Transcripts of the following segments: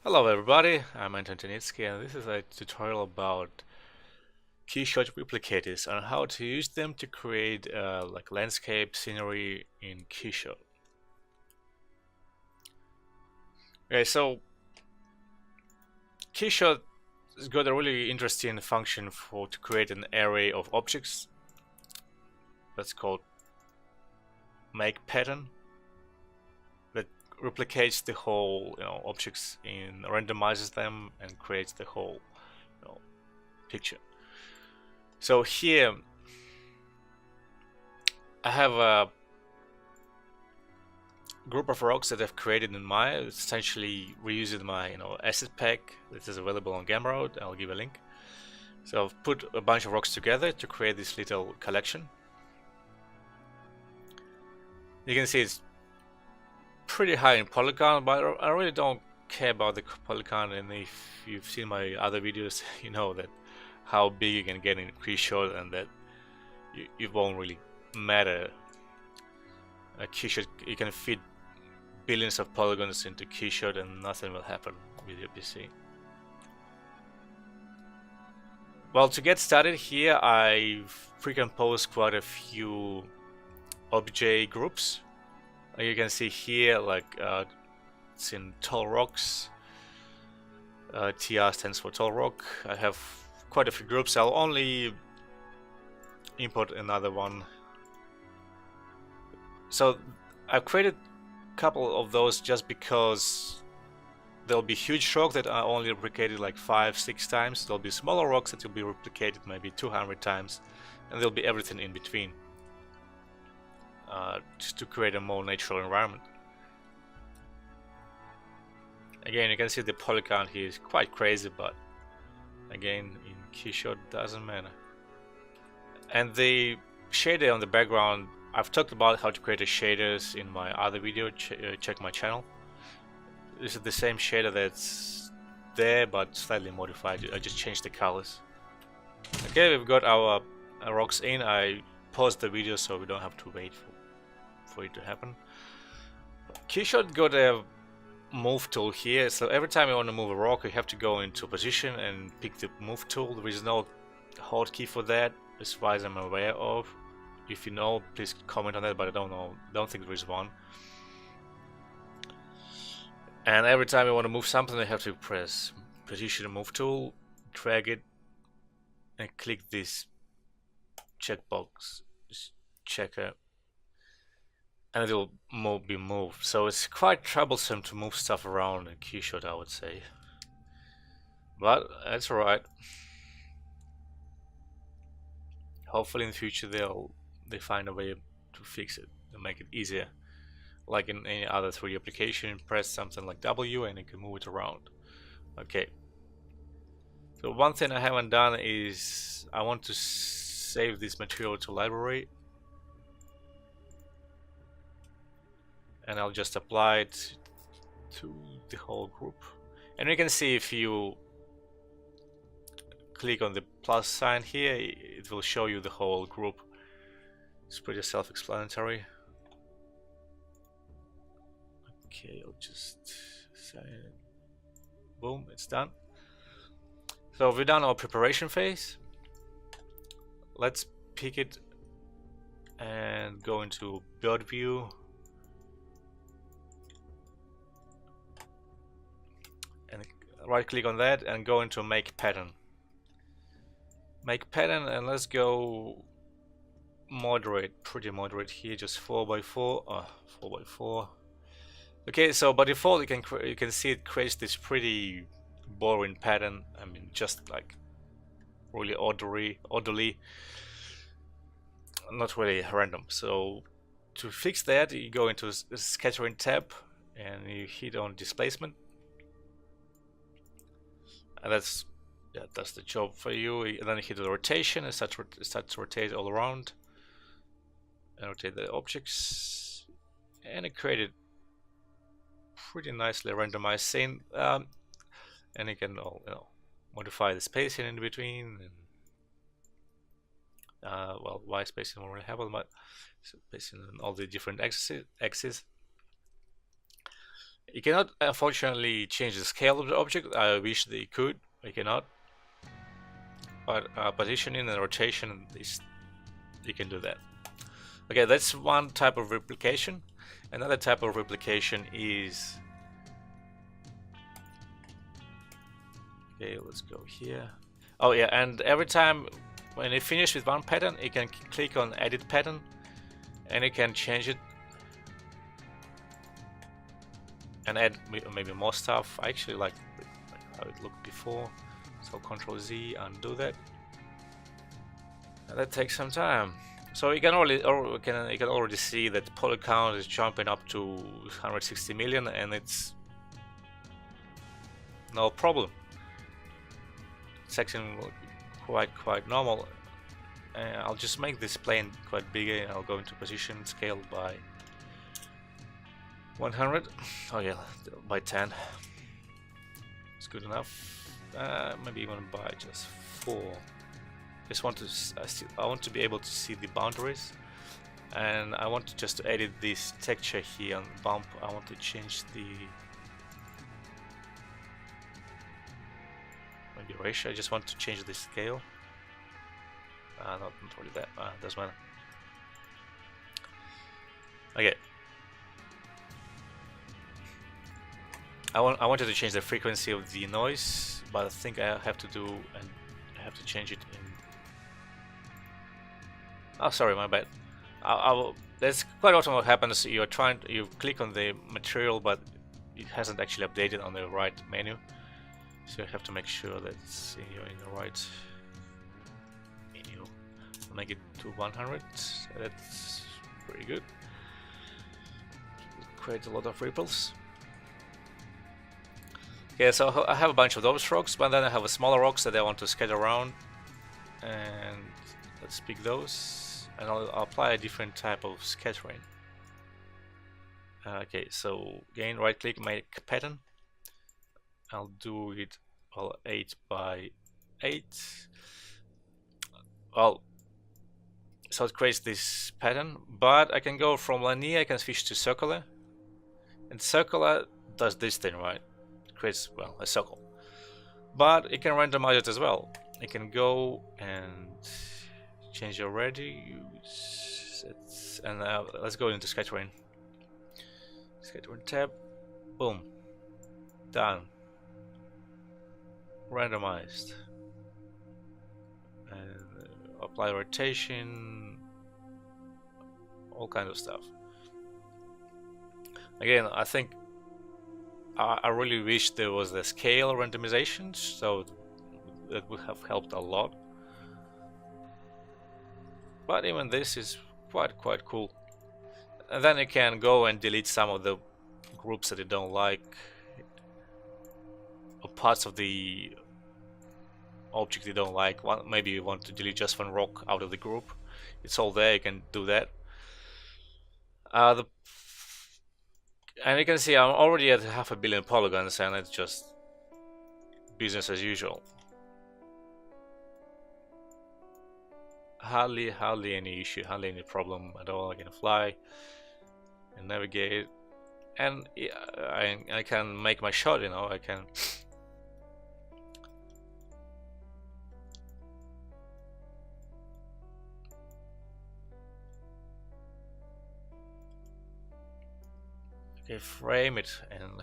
Hello everybody, I'm Anton Tenitsky, and this is a tutorial about Keyshot replicators and how to use them to create like landscape scenery in Keyshot. Okay, so Keyshot has got a really interesting function to create an array of objects. That's called make pattern that replicates the whole objects in randomizes them and creates the whole picture. So here I have a group of rocks that I've created in Maya. It's essentially reusing my asset pack that is available on Gumroad. I'll give a link. So I've put a bunch of rocks together to create this little collection. You can see it's pretty high in polygon, but I really don't care about the polygon, and if you've seen my other videos, you know that how big you can get in Keyshot and that it won't really matter. A Keyshot, you can fit billions of polygons into Keyshot and nothing will happen with your PC. Well, to get started here, I've pre-composed quite a few obj groups. You can see here, like it's in tall rocks. TR stands for tall rock. I have quite a few groups. I'll only import another one. So I've created a couple of those just because there'll be huge rocks that are only replicated like 5-6 times. There'll be smaller rocks that will be replicated maybe 200 times, and there'll be everything in between, just to create a more natural environment. Again, you can see the polygon here is quite crazy, but again, in Keyshot doesn't matter. And the shader on the background, I've talked about how to create the shaders in my other video. Check my channel. This is the same shader that's there, but slightly modified. I just changed the colors. Okay, we've got our rocks in. I paused the video so we don't have to wait for it to happen. Keyshot got a move tool here, so every time you want to move a rock, you have to go into position and pick the move tool. There is no hotkey for that, as far as I'm aware of. If you know, please comment on that, but I don't think there is one. And every time you want to move something, you have to press position and move tool, drag it, and click this checkbox, checker, and it will be moved. So it's quite troublesome to move stuff around in Keyshot, I would say. But that's alright. Hopefully in the future they find a way to fix it, to make it easier. Like in any other 3D application, press something like W and you can move it around. Okay. So one thing I haven't done is I want to save this material to library. And I'll just apply it to the whole group. And you can see if you click on the plus sign here, it will show you the whole group. It's pretty self-explanatory. Okay, I'll just say it. Boom, it's done. So we've done our preparation phase. Let's pick it and go into build view. And right click on that and go into make pattern. Make pattern, and let's go moderate, pretty moderate here, just 4x4, 4x4. Okay, so by default you can see it creates this pretty boring pattern. I mean, just like really orderly, not really random. So to fix that, you go into the scattering tab and you hit on displacement, and that's the job for you. And then you hit the rotation and start to rotate all around and rotate the objects, and it created pretty nicely randomized scene. And you can modify the spacing in between, and well, Y spacing won't really happen, but spacing on all the different axes. You cannot unfortunately change the scale of the object. I wish they could. You cannot. But positioning and rotation is, you can do that. Okay, that's one type of replication. Another type of replication is, okay, let's go here. Oh yeah, and every time when you finish with one pattern, you can click on edit pattern and you can change it and add maybe more stuff. I actually like how it looked before, so Ctrl Z, undo that. And that takes some time. So you can already see that the poly count is jumping up to 160 million, and it's no problem. It's actually quite normal. I'll just make this plane quite bigger, and I'll go into position scale by 100. Oh yeah, by 10. It's good enough. Maybe even by just 4. Just want to, I want to be able to see the boundaries, and I want to just edit this texture here on bump. I want to change the maybe ratio. I just want to change the scale. Not really that. Doesn't matter. Okay. I wanted to change the frequency of the noise, but I think I have to do, and I have to change it in. Oh, sorry, my bad. That's quite often what happens. You click on the material, but it hasn't actually updated on the right menu. So you have to make sure that it's in the right menu. I'll make it to 100. That's pretty good. Create a lot of ripples. Okay, so I have a bunch of those rocks, but then I have a smaller rocks that I want to scatter around, and let's pick those. And I'll apply a different type of scattering. Okay, so again, right click, make pattern. I'll do it all 8 by 8. Well, so it creates this pattern, but I can go from linear, I can switch to circular. And circular does this thing, right? It creates, well, a circle. But it can randomize it as well. You can go and change your radius, and let's go into scattering. Scattering tab, boom, done, randomized, and apply rotation, all kinds of stuff. Again, I think I really wish there was a scale randomization, so that would have helped a lot. But even this is quite cool. And then you can go and delete some of the groups that you don't like, or parts of the object you don't like. Maybe you want to delete just one rock out of the group. It's all there, you can do that. And you can see I'm already at 500 million polygons, and it's just business as usual. Hardly any issue, hardly any problem at all. I can fly and navigate, and I can make my shot, you know. I can frame it, and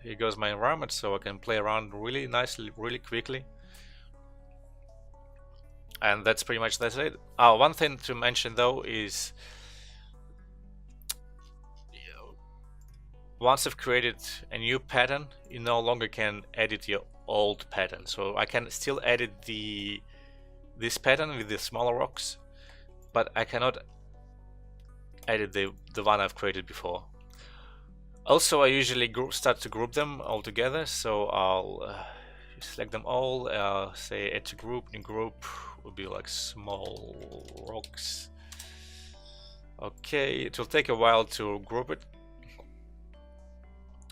here goes my environment, so I can play around really nicely, really quickly. And that's pretty much it. One thing to mention though is, once I've created a new pattern, you no longer can edit your old pattern. So I can still edit this pattern with the smaller rocks, but I cannot edit the one I've created before. Also, I usually start to group them all together, so I'll select them all, say add to group, new group would be like small rocks. Okay, it will take a while to group it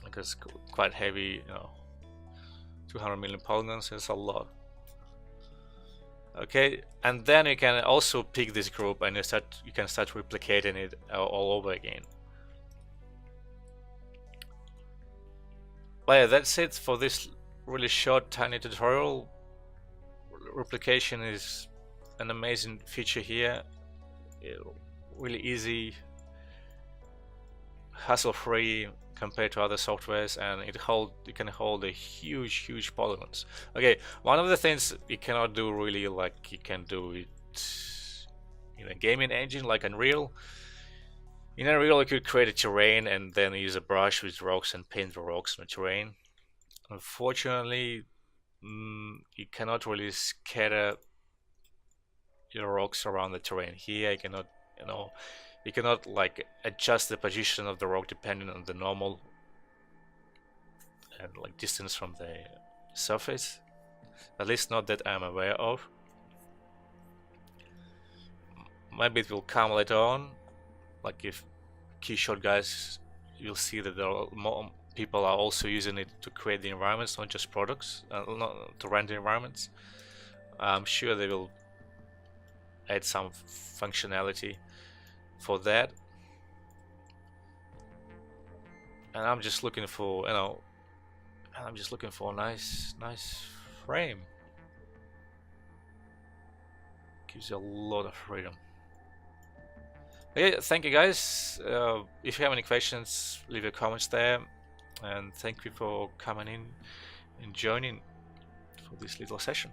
because it's quite heavy, you know. 200 million polygons is a lot. Okay, and then you can also pick this group and you can start replicating it all over again. But yeah, that's it for this really short, tiny tutorial. Replication is an amazing feature here. Really easy, hassle-free compared to other softwares, and it can hold a huge polygons. Okay, one of the things you cannot do really like you can do it in a gaming engine like Unreal. In Unreal you could create a terrain and then use a brush with rocks and paint the rocks on the terrain. Unfortunately, you cannot really scatter your rocks around the terrain. Here I cannot, you cannot like adjust the position of the rock depending on the normal and like distance from the surface. At least not that I'm aware of. Maybe it will come later on. Like if Keyshot guys, you'll see that there are more people are also using it to create the environments, not just products, not to render environments. I'm sure they will add some functionality for that. And I'm just looking for, I'm just looking for a nice frame. Gives you a lot of freedom. Okay, thank you guys. If you have any questions, leave your comments there. And thank you for coming in and joining for this little session.